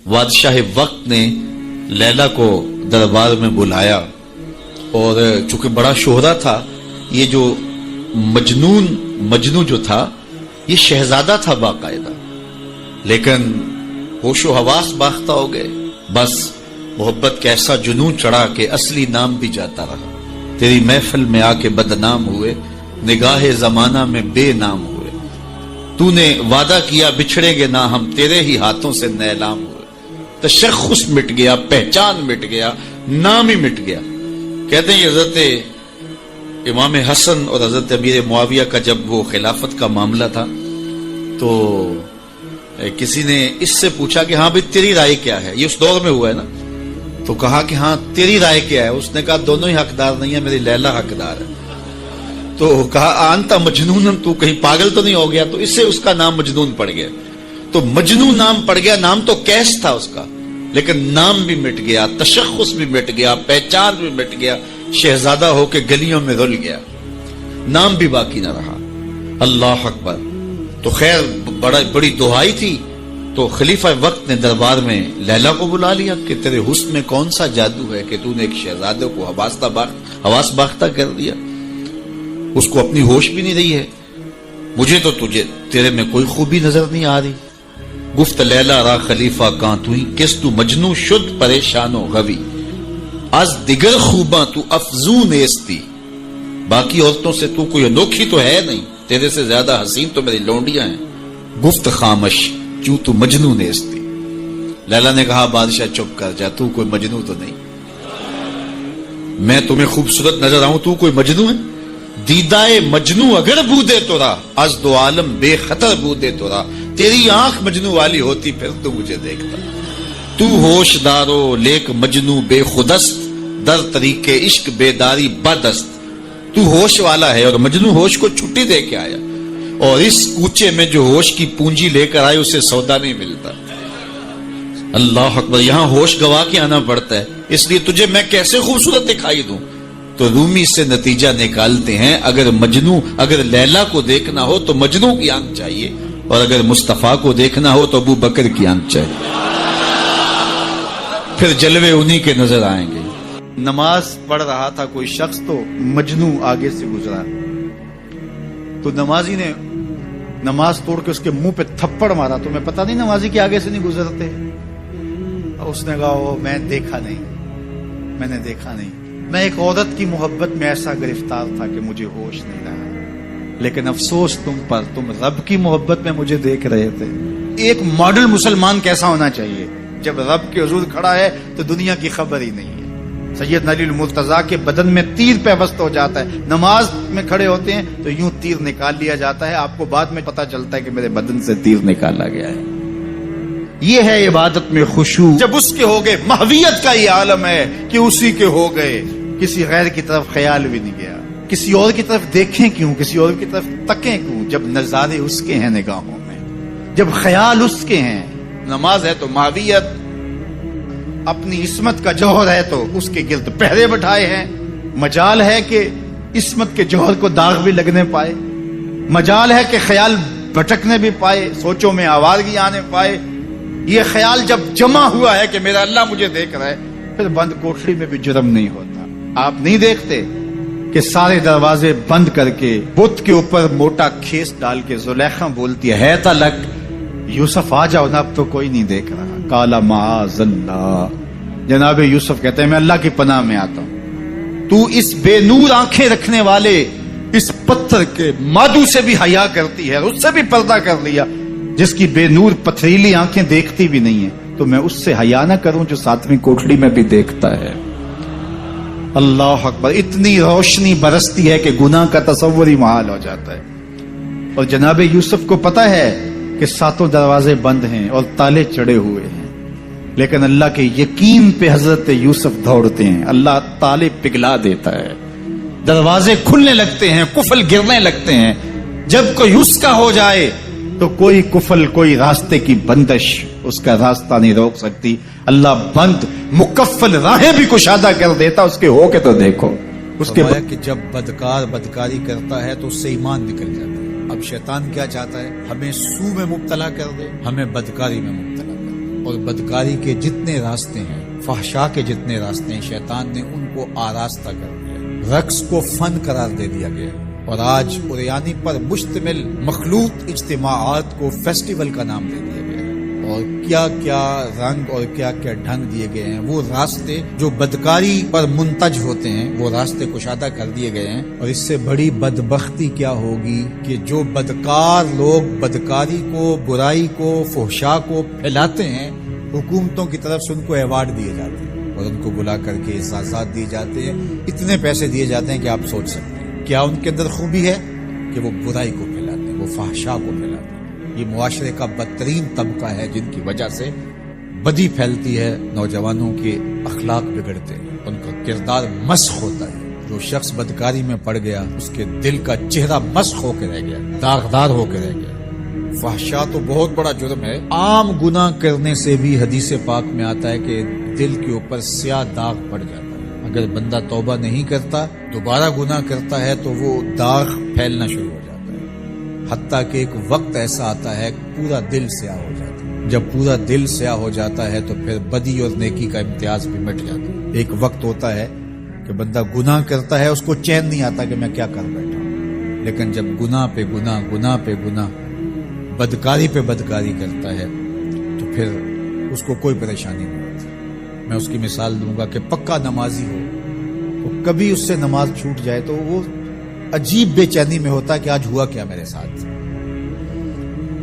بادشاہ وقت نے لیلا کو دربار میں بلایا، اور چونکہ بڑا شہرا تھا، یہ جو مجنو جو تھا یہ شہزادہ تھا باقاعدہ، لیکن ہوش و حواس باختہ ہو گئے. بس محبت کا ایسا جنون چڑھا کہ اصلی نام بھی جاتا رہا. تیری محفل میں آ کے بدنام ہوئے، نگاہ زمانہ میں بے نام ہوئے. تو نے وعدہ کیا بچھڑیں گے نہ ہم، تیرے ہی ہاتھوں سے نیلام ہوئے. تشخص مٹ گیا، پہچان مٹ گیا، نام ہی مٹ گیا. کہتے ہیں حضرت امام حسن اور حضرت امیر معاویہ کا جب وہ خلافت کا معاملہ تھا تو کسی نے اس سے پوچھا کہ ہاں بھئی تیری رائے کیا ہے، یہ اس دور میں ہوا ہے نا، تو کہا کہ ہاں تیری رائے کیا ہے. اس نے کہا دونوں ہی حقدار نہیں ہے، میری لیلا حقدار ہے. تو کہا آنتا مجنون، تو کہیں پاگل تو نہیں ہو گیا؟ تو اس سے اس کا نام مجنون پڑ گیا. تو مجنون نام پڑ گیا. نام تو کیس تھا اس کا، لیکن نام بھی مٹ گیا، تشخص بھی مٹ گیا، پہچان بھی مٹ گیا. شہزادہ ہو کے گلیوں میں رل گیا، نام بھی باقی نہ رہا. اللہ اکبر. تو خیر بڑی دہائی تھی. تو خلیفہ وقت نے دربار میں لیلا کو بلا لیا کہ تیرے حسن میں کون سا جادو ہے کہ تو نے ایک شہزادے کو حواس باختہ کر دیا، اس کو اپنی ہوش بھی نہیں رہی ہے. مجھے تو تیرے میں کوئی خوبی نظر نہیں آ رہی. گفت لیلا را خلیفہ کان تو ہی کس تو مجنو شد پریشان و غوی، از دیگر خوباں تو افزون ایستی. باقی عورتوں سے تو کوئی انوکھی تو ہے نہیں، تیرے سے زیادہ حسین تو میری لونڈیاں ہیں. گفت خامش کیوں تو مجنو نیستی. لیلا نے کہا بادشاہ چپ کر جا، تو کوئی مجنو تو نہیں. میں تمہیں خوبصورت نظر آؤں، تو کوئی مجنو ہے؟ دیدائے مجنو اگر بودے تو را، از دو عالم بے خطر بودے تو را. تیری آنکھ مجنو والی ہوتی پھر تو مجھے دیکھتا. تو ہوش دارو لیک مجنو بے خودست، در طریق عشق بیداری بدست. تو ہوش والا ہے اور مجنو ہوش کو چھٹی دے کے آیا، اور اس کوچے میں جو ہوش کی پونجی لے کر آئے اسے سودا نہیں ملتا. اللہ اکبر. یہاں ہوش گوا کے آنا پڑتا ہے، اس لیے تجھے میں کیسے خوبصورت دکھائی دوں. تو رومی سے نتیجہ نکالتے ہیں اگر لیلا کو دیکھنا ہو تو مجنو کی آنکھ چاہیے، اور اگر مصطفیٰ کو دیکھنا ہو تو ابو بکر کی آنکھ چاہیے. پھر جلوے انہی کے نظر آئیں گے. نماز پڑھ رہا تھا کوئی شخص تو مجنو آگے سے گزرا، تو نمازی نے نماز توڑ کے اس کے منہ پہ تھپڑ مارا. تمہیں پتہ نہیں نمازی کے آگے سے نہیں گزرتے؟ اس نے کہا میں نے دیکھا نہیں. میں ایک عورت کی محبت میں ایسا گرفتار تھا کہ مجھے ہوش نہیں رہا، لیکن افسوس تم پر، تم رب کی محبت میں مجھے دیکھ رہے تھے. ایک ماڈل مسلمان کیسا ہونا چاہیے؟ جب رب کے حضور کھڑا ہے تو دنیا کی خبر ہی نہیں ہے. سیدنا علی المرتضیٰ کے بدن میں تیر پیوست ہو جاتا ہے، نماز میں کھڑے ہوتے ہیں تو یوں تیر نکال لیا جاتا ہے. آپ کو بعد میں پتا چلتا ہے کہ میرے بدن سے تیر نکالا گیا ہے. یہ ہے عبادت میں خشوع. جب اس کے ہو گئے، ماہویت کا یہ عالم ہے کہ اسی کے ہو گئے، کسی غیر کی طرف خیال بھی نہیں گیا. کسی اور کی طرف دیکھیں کیوں، کسی اور کی طرف تکیں کیوں، جب نظارے اس کے ہیں نگاہوں میں، جب خیال اس کے ہیں. نماز ہے تو ماہویت، اپنی عصمت کا جوہر ہے تو اس کے گرد پہرے بٹھائے ہیں. مجال ہے کہ عصمت کے جوہر کو داغ بھی لگنے پائے، مجال ہے کہ خیال بھٹکنے بھی پائے، سوچوں میں آوارگی آنے پائے. یہ خیال جب جمع ہوا ہے کہ میرا اللہ مجھے دیکھ رہا ہے، پھر بند کوٹری میں بھی جرم نہیں ہوتا. آپ نہیں دیکھتے کہ سارے دروازے بند کر کے بت کے اوپر موٹا کھیس ڈال کے زلیخا بولتی ہے تلک یوسف آ جاؤ نا، اب تو کوئی نہیں دیکھ رہا. کالا معاذ اللہ. جناب یوسف کہتے ہیں میں اللہ کی پناہ میں آتا ہوں. تو اس بے نور آنکھیں رکھنے والے اس پتھر کے مادو سے بھی حیا کرتی ہے، اس سے بھی پردہ کر لیا. جس کی بے نور پتھریلی آنکھیں دیکھتی بھی نہیں ہیں، تو میں اس سے حیا نہ کروں جو ساتویں کوٹڑی میں بھی دیکھتا ہے. اللہ اکبر. اتنی روشنی برستی ہے کہ گناہ کا تصور ہی محال ہو جاتا ہے. اور جناب یوسف کو پتا ہے کہ ساتوں دروازے بند ہیں اور تالے چڑھے ہوئے ہیں، لیکن اللہ کے یقین پہ حضرت یوسف دوڑتے ہیں. اللہ تالے پگھلا دیتا ہے، دروازے کھلنے لگتے ہیں، قفل گرنے لگتے ہیں. جب کوئی اس کا ہو جائے تو کوئی قفل، کوئی راستے کی بندش اس کا راستہ نہیں روک سکتی. اللہ بند مکفل راہیں بھی کشادہ کر دیتا. اس کے ہو کے تو دیکھو. اس کے بعد کہ جب بدکار بدکاری کرتا ہے تو اس سے ایمان نکل جاتا ہے. اب شیطان کیا چاہتا ہے؟ ہمیں سو میں مبتلا کر دے، ہمیں بدکاری میں مبتلا کر دے. اور بدکاری کے جتنے راستے ہیں، فحشا کے جتنے راستے ہیں، شیطان نے ان کو آراستہ کر دیا، رقص کو فن قرار دے دیا گیا، اور آج قریانی پر مشتمل مخلوط اجتماعات کو فیسٹیول کا نام دے دیا گیا ہے، اور کیا کیا رنگ اور کیا کیا ڈھنگ دیے گئے ہیں۔ وہ راستے جو بدکاری پر منتج ہوتے ہیں وہ راستے کشادہ کر دیے گئے ہیں، اور اس سے بڑی بدبختی کیا ہوگی کہ جو بدکار لوگ بدکاری کو، برائی کو، فحشا کو پھیلاتے ہیں، حکومتوں کی طرف سے ان کو ایوارڈ دیے جاتے ہیں اور ان کو بلا کر کے اعزازات دیے جاتے ہیں، اتنے پیسے دیے جاتے ہیں کہ آپ سوچ سکتے ہیں کیا ان کے اندر خوبی ہے کہ وہ برائی کو پھیلاتے ہیں، وہ فحشا کو پھیلاتے ہیں۔ یہ معاشرے کا بدترین طبقہ ہے جن کی وجہ سے بدی پھیلتی ہے، نوجوانوں کے اخلاق بگڑتے ہیں، ان کا کردار مسخ ہوتا ہے۔ جو شخص بدکاری میں پڑ گیا اس کے دل کا چہرہ مسخ ہو کے رہ گیا، داغدار ہو کے رہ گیا۔ فحشا تو بہت بڑا جرم ہے، عام گناہ کرنے سے بھی حدیث پاک میں آتا ہے کہ دل کے اوپر سیاہ داغ پڑ جاتا ہے۔ اگر بندہ توبہ نہیں کرتا، دوبارہ گناہ کرتا ہے تو وہ داغ پھیلنا شروع ہو جاتا ہے، حتیٰ کہ ایک وقت ایسا آتا ہے کہ پورا دل سیاہ ہو جاتا ہے۔ جب پورا دل سیاہ ہو جاتا ہے تو پھر بدی اور نیکی کا امتیاز بھی مٹ جاتا ہے۔ ایک وقت ہوتا ہے کہ بندہ گناہ کرتا ہے، اس کو چین نہیں آتا کہ میں کیا کر بیٹھا ہوں، لیکن جب گناہ پہ گناہ، گناہ پہ گناہ، بدکاری پہ بدکاری کرتا ہے تو پھر اس کو کوئی پریشانی نہیں ہوتی۔ میں اس کی مثال دوں گا کہ پکا نمازی ہو تو کبھی اس سے نماز چھوٹ جائے تو وہ عجیب بے چینی میں ہوتا ہے کہ آج ہوا کیا میرے ساتھ،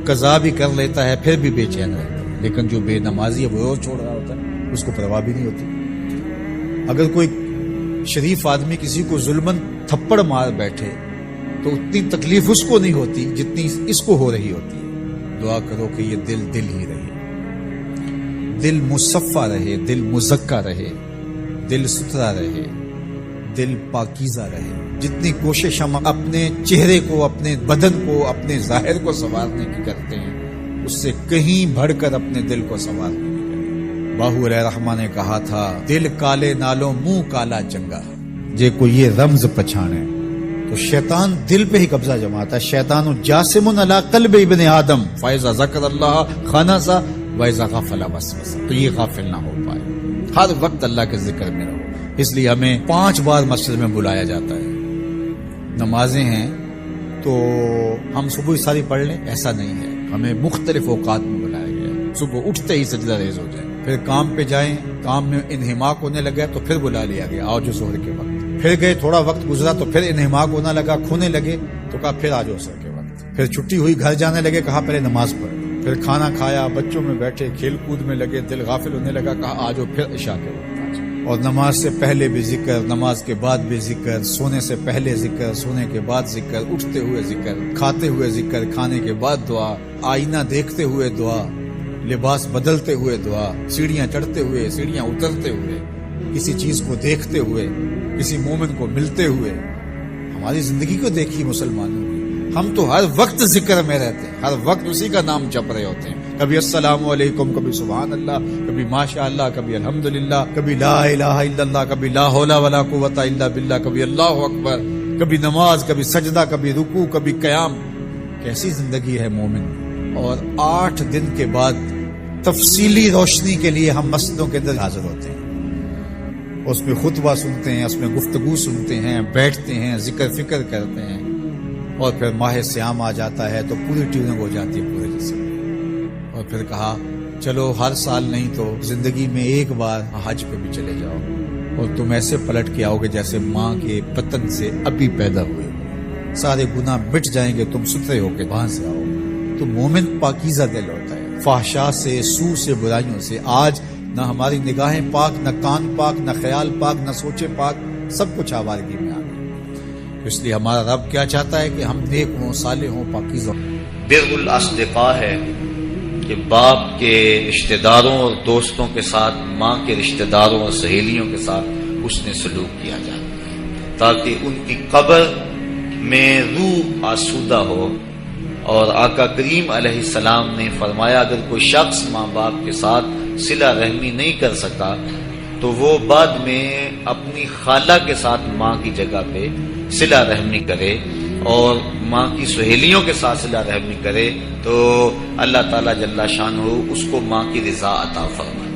قضا بھی کر لیتا ہے پھر بھی بے چین رہتا ہے۔ لیکن جو بے نمازی ہے وہ روز چھوڑ رہا ہوتا ہے، اس کو پرواہ بھی نہیں ہوتی۔ اگر کوئی شریف آدمی کسی کو ظلمن تھپڑ مار بیٹھے تو اتنی تکلیف اس کو نہیں ہوتی جتنی اس کو ہو رہی ہوتی ہے۔ دعا کرو کہ یہ دل دل ہی رہے، دل مصفا رہے، دل مزکا رہے، دل ستھرا رہے، دل پاکیزہ رہے۔ جتنی کوشش ہم اپنے چہرے کو، اپنے بدن کو، اپنے ظاہر کو سنوارنے کی کرتے ہیں، اس سے کہیں بڑھ کر اپنے دل کو سنوارنے کی کریں۔ باہو علیہ رحمہ نے کہا تھا، دل کالے نالوں منہ کالا چنگا، جے کو یہ رمز پچھانے۔ تو شیطان دل پہ ہی قبضہ جماتا ہے۔ شیطان جاسم علی قلب ابن آدم فاذا ذکر اللہ خنس واذا غفل وسوس، تو یہ غافل نہ ہو پائے، ہر وقت اللہ کے ذکر میں رہو۔ اس لیے ہمیں 5 بار مسجد میں بلایا جاتا ہے۔ نمازیں ہیں تو ہم صبح ساری پڑھ لیں، ایسا نہیں ہے، ہمیں مختلف اوقات میں بلایا گیا ہے۔ صبح اٹھتے ہی سجدہ ریز ہو جائے، پھر کام پہ جائیں، کام میں انہماک ہونے لگا تو پھر بلا لیا گیا، آؤ جو ظہر کے وقت، پھر گئے تھوڑا وقت گزرا تو پھر انہماک ہونے لگا، کھونے لگے تو کہا پھر آ جاؤ عصر کے وقت، پھر چھٹی ہوئی گھر جانے لگے، کہا پہلے نماز پڑھ، پھر کھانا کھایا، بچوں میں بیٹھے کھیل کود میں لگے، دل غافل ہونے لگا، کہا آ جاؤ پھر عشاء کے وقت آ جاؤ۔ اور نماز سے پہلے بھی ذکر، نماز کے بعد بھی ذکر، سونے سے پہلے ذکر، سونے کے بعد ذکر، اٹھتے ہوئے ذکر، کھاتے ہوئے ذکر، کھانے کے بعد دعا، آئینہ دیکھتے ہوئے دعا، لباس بدلتے ہوئے دعا، سیڑھیاں چڑھتے ہوئے، سیڑھیاں اترتے ہوئے، کسی چیز کو دیکھتے ہوئے، کسی مومن کو ملتے ہوئے۔ ہماری زندگی کو دیکھیے مسلمانوں کی، ہم تو ہر وقت ذکر میں رہتے ہیں، ہر وقت اسی کا نام جپ رہے ہوتے ہیں، کبھی السلام علیکم، کبھی سبحان اللہ، کبھی ماشاء اللہ، کبھی الحمدللہ، کبھی لا الہ الا اللہ، کبھی لا حول ولا قوت الا باللہ، کبھی اللہ اکبر، کبھی نماز، کبھی سجدہ، کبھی رکوع، کبھی قیام۔ کیسی زندگی ہے مومن۔ اور 8 دن کے بعد تفصیلی روشنی کے لیے ہم مسجدوں کے اندر حاضر ہوتے ہیں، اس میں خطبہ سنتے ہیں، اس میں گفتگو سنتے ہیں، بیٹھتے ہیں، ذکر فکر کرتے ہیں، اور پھر ماہ سیام آ جاتا ہے تو پوری ٹیوننگ ہو جاتی ہے پورے جسم۔ اور پھر کہا چلو ہر سال نہیں تو زندگی میں ایک بار حج پہ بھی چلے جاؤ، اور تم ایسے پلٹ کے آؤ گے جیسے ماں کے بطن سے ابھی پیدا ہوئے، سارے گناہ مٹ جائیں گے، تم ستھرے ہو کے وہاں سے آؤ۔ تو مومن پاکیزہ دل ہوتا ہے، فحشا سے، سو سے، برائیوں سے۔ آج نہ ہماری نگاہیں پاک، نہ کان پاک، نہ خیال پاک، نہ سوچے پاک، سب کچھ آوارگی میں آ گیا۔ اس لیے ہمارا رب کیا چاہتا ہے کہ ہم نیک ہوں، صالح ہوں، پاکیزہ ہوں۔ بر الاصدقاء ہے کہ باپ کے رشتہ داروں اور دوستوں کے ساتھ، ماں کے رشتہ داروں اور سہیلیوں کے ساتھ حسن سلوک کیا جائے، تاکہ ان کی قبر میں روح آسودہ ہو۔ اور آقا کریم علیہ السلام نے فرمایا اگر کوئی شخص ماں باپ کے ساتھ صلہ رحمی نہیں کر سکا تو وہ بعد میں اپنی خالہ کے ساتھ ماں کی جگہ پہ صلہ رحمی کرے، اور ماں کی سہیلیوں کے ساتھ صلہ رحمی کرے تو اللہ تعالیٰ جل شانہ اس کو ماں کی رضا عطا فرما دے۔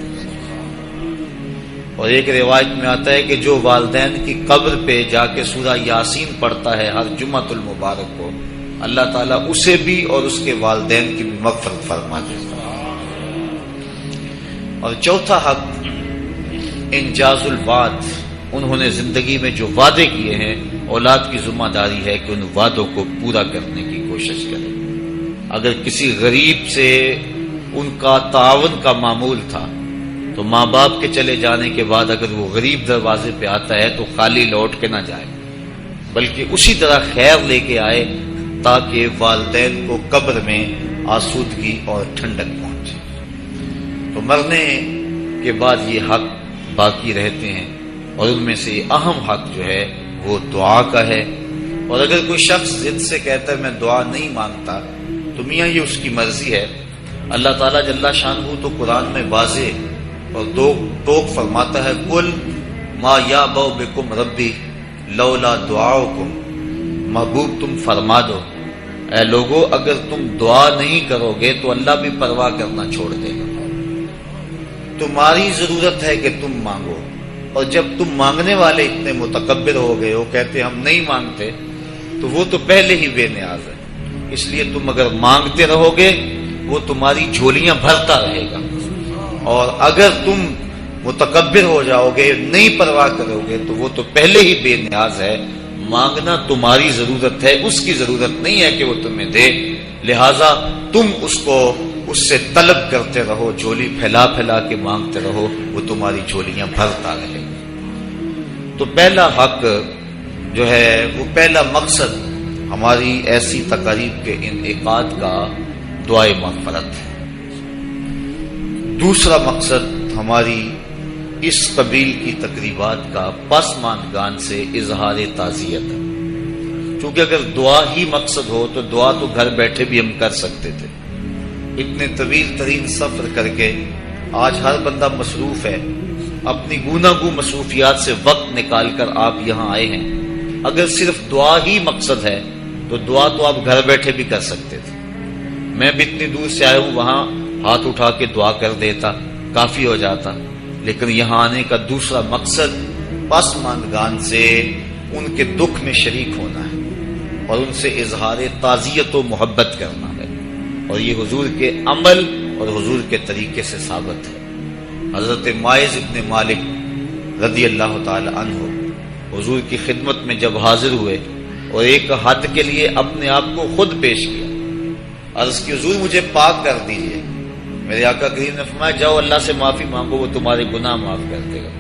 اور ایک روایت میں آتا ہے کہ جو والدین کی قبر پہ جا کے سورہ یاسین پڑھتا ہے ہر جمعۃ المبارک کو، اللہ تعالیٰ اسے بھی اور اس کے والدین کی بھی مغفرت فرما دے۔ اور چوتھا حق انجاز الوعد، انہوں نے زندگی میں جو وعدے کیے ہیں اولاد کی ذمہ داری ہے کہ ان وعدوں کو پورا کرنے کی کوشش کرے۔ اگر کسی غریب سے ان کا تعاون کا معمول تھا تو ماں باپ کے چلے جانے کے بعد اگر وہ غریب دروازے پہ آتا ہے تو خالی لوٹ کے نہ جائے، بلکہ اسی طرح خیر لے کے آئے تاکہ والدین کو قبر میں آسودگی اور ٹھنڈک پہنچے۔ تو مرنے کے بعد یہ حق باقی رہتے ہیں، اور ان میں سے اہم حق جو ہے وہ دعا کا ہے۔ اور اگر کوئی شخص ضد سے کہتا ہے میں دعا نہیں مانگتا تو میاں یہ اس کی مرضی ہے۔ اللہ تعالیٰ جل شانہ تو قرآن میں واضح اور ٹوک فرماتا ہے قل ما یعبأ بکم ربی لولا دعاؤکم، محبوب تم فرما دو اے لوگو اگر تم دعا نہیں کرو گے تو اللہ بھی پرواہ کرنا چھوڑ دے گا۔ تمہاری ضرورت ہے کہ تم مانگو، اور جب تم مانگنے والے اتنے متکبر ہو گئے ہو کہتے ہم نہیں مانگتے تو وہ تو پہلے ہی بے نیاز ہے، اس لیے تم اگر مانگتے رہو گے وہ تمہاری جھولیاں بھرتا رہے گا، اور اگر تم متکبر ہو جاؤ گے نہیں پرواہ کرو گے تو وہ تو پہلے ہی بے نیاز ہے۔ مانگنا تمہاری ضرورت ہے، اس کی ضرورت نہیں ہے کہ وہ تمہیں دے، لہذا تم اس سے طلب کرتے رہو، جھولی پھیلا پھیلا کے مانگتے رہو، وہ تمہاری جھولیاں بھرتا رہے گا۔ تو پہلا حق جو ہے وہ پہلا مقصد ہماری ایسی تقاریب کے انعقاد کا دعائے مغفرت ہے۔ دوسرا مقصد ہماری اس قبیل کی تقریبات کا پسماندگان سے اظہار تعزیت ہے، چونکہ اگر دعا ہی مقصد ہو تو دعا تو گھر بیٹھے بھی ہم کر سکتے تھے۔ اتنے طویل ترین سفر کر کے آج ہر بندہ مصروف ہے، اپنی گوناگوں مصروفیات سے وقت نکال کر آپ یہاں آئے ہیں۔ اگر صرف دعا ہی مقصد ہے تو دعا تو آپ گھر بیٹھے بھی کر سکتے تھے۔ میں بھی اتنی دور سے آیا ہوں، وہاں ہاتھ اٹھا کے دعا کر دیتا، کافی ہو جاتا، لیکن یہاں آنے کا دوسرا مقصد پسماندگان سے ان کے دکھ میں شریک ہونا ہے اور ان سے اظہار تعزیت و محبت کرنا ہے، اور یہ حضور کے عمل اور حضور کے طریقے سے ثابت ہے۔ حضرت معاذ ابن مالک رضی اللہ تعالی عنہ حضور کی خدمت میں جب حاضر ہوئے اور ایک حد کے لیے اپنے آپ کو خود پیش کیا، عرض کی حضور مجھے پاک کر دیجئے۔ میرے آقا کریم نے فرمایا جاؤ اللہ سے معافی مانگو، وہ تمہارے گناہ معاف کر دے گا۔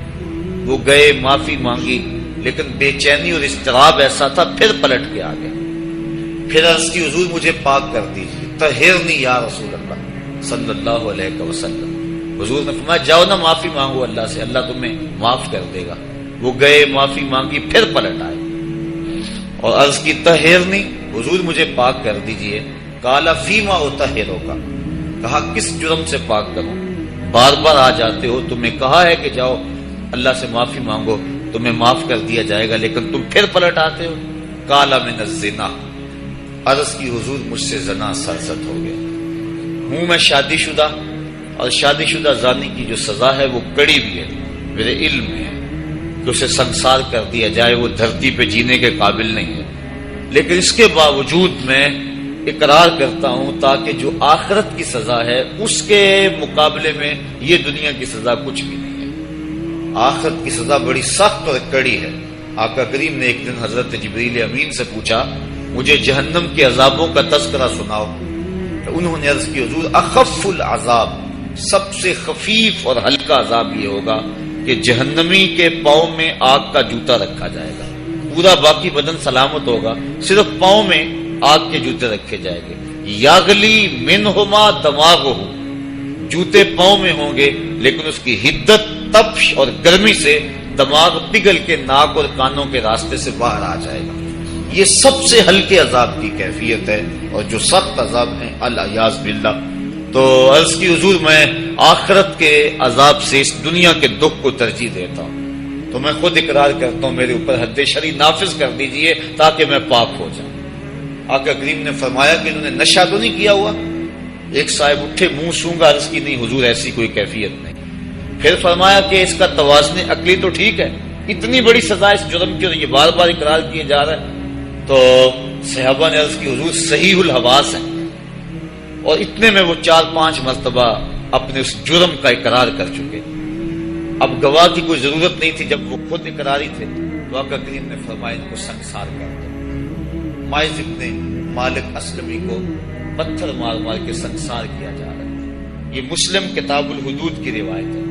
وہ گئے، معافی مانگی، لیکن بے چینی اور اضطراب ایسا تھا، پھر پلٹ کے آ گیا۔ پھر عرض کی حضور مجھے پاک کر دیجئے، طہرنی یا رسول اللہ صلی اللہ علیہ وسلم۔ حضور نے فرمایا جاؤ نا معافی مانگو اللہ سے، اللہ تمہیں معاف کر دے گا۔ وہ گئے، معافی مانگی، پھر پلٹ آئے اور عرض کی طہرنی، حضور مجھے پاک کر دیجئے۔ قال فیما اطہرک، کہا کس جرم سے پاک کروں؟ بار بار آ جاتے ہو، تمہیں کہا ہے کہ جاؤ اللہ سے معافی مانگو تمہیں معاف کر دیا جائے گا، لیکن تم پھر پلٹ آتے ہو۔ قال من الزنا، عرض کی حضور مجھ سے زنا سرزد ہو گیا ہوں، میں شادی شدہ، اور شادی شدہ زانی کی جو سزا ہے وہ کڑی بھی ہے، میرے علم میں ہے کہ اسے سنسار کر دیا جائے، وہ دھرتی پہ جینے کے قابل نہیں ہے، لیکن اس کے باوجود میں اقرار کرتا ہوں تاکہ جو آخرت کی سزا ہے اس کے مقابلے میں یہ دنیا کی سزا کچھ بھی نہیں ہے۔ آخرت کی سزا بڑی سخت اور کڑی ہے۔ آقا کریم نے ایک دن حضرت جبریل امین سے پوچھا مجھے جہنم کے عذابوں کا تذکرہ سناؤ، تو انہوں نے عرض کی حضور اخف العذاب، سب سے خفیف اور ہلکا عذاب یہ ہوگا کہ جہنمی کے پاؤں میں آگ کا جوتا رکھا جائے گا، پورا باقی بدن سلامت ہوگا، صرف پاؤں میں آگ کے جوتے رکھے جائیں گے۔ یاغلی منہما دماغہ، جوتے پاؤں میں ہوں گے لیکن اس کی حدت، تپش اور گرمی سے دماغ پگھل کے ناک اور کانوں کے راستے سے باہر آ جائے گا۔ یہ سب سے ہلکے عذاب کی کیفیت ہے، اور جو سخت عذاب ہیں الیاذ باللہ۔ تو عرض کی حضور میں آخرت کے عذاب سے اس دنیا کے دکھ کو ترجیح دیتا ہوں، تو میں خود اقرار کرتا ہوں میرے اوپر حد شرعی نافذ کر دیجئے تاکہ میں پاک ہو جاؤں۔ آقا کریم نے فرمایا کہ انہوں نے نشہ تو نہیں کیا ہوا؟ ایک صاحب اٹھے، منہ سونگا، عرض کی نہیں حضور ایسی کوئی کیفیت نہیں۔ پھر فرمایا کہ اس کا توازن عقلی تو ٹھیک ہے، اتنی بڑی سزا اس جرم کی اور یہ بار بار اقرار کیے جا رہا ہے۔ تو صحابہ نے عرض کی حضور صحیح الحواس ہیں، اور اتنے میں وہ 4-5 مرتبہ اپنے اس جرم کا اقرار کر چکے۔ اب گواہ کی کوئی ضرورت نہیں تھی، جب وہ خود اقراری تھے تو آقا کریم نے فرمایا ان کو سنگسار کر دو۔ ماعز ابن مالک اسلمی کو پتھر مار مار کے سنگسار کیا جا رہا ہے۔ یہ مسلم کتاب الحدود کی روایت ہے،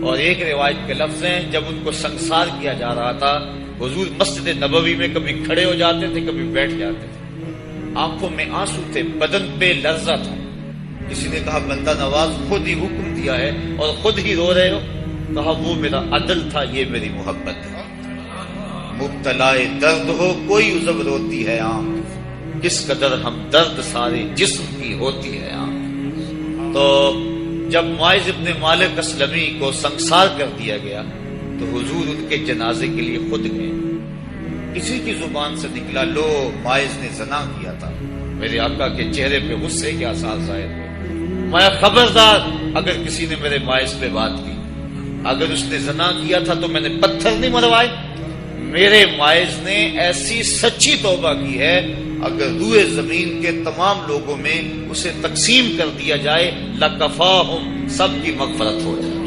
اور ایک روایت کے لفظ ہیں جب ان کو سنگسار کیا جا رہا تھا حضور مسجد نبوی میں کبھی کھڑے ہو جاتے تھے، کبھی بیٹھ جاتے تھے، آنکھوں میں آنسو تھے، بدن پہ لرزہ تھا۔ کسی نے کہا بندہ نواز خود ہی حکم دیا ہے اور خود ہی رو رہے ہو؟ کہا وہ میرا عدل تھا، یہ میری محبت ہے۔ مبتلائے درد ہو کوئی عذب روتی ہے آنکھ، کس قدر ہم درد سارے جسم کی ہوتی ہے آنکھ۔ تو جب ماعز ابن مالک اسلمی کو سنگسار کر دیا گیا تو حضور ان کے جنازے کے لیے خود گئے۔ کسی کی زبان سے نکلا لو ماعز نے زنا کیا تھا، میرے آقا کے چہرے پہ غصے کے آثار ظاہر ہوئے۔ میں خبردار اگر کسی نے میرے ماعز پہ بات کی، اگر اس نے زنا کیا تھا تو میں نے پتھر نہیں مروائے، میرے ماعز نے ایسی سچی توبہ کی ہے اگر روئے زمین کے تمام لوگوں میں اسے تقسیم کر دیا جائے لکفاہم، سب کی مغفرت ہو جائے۔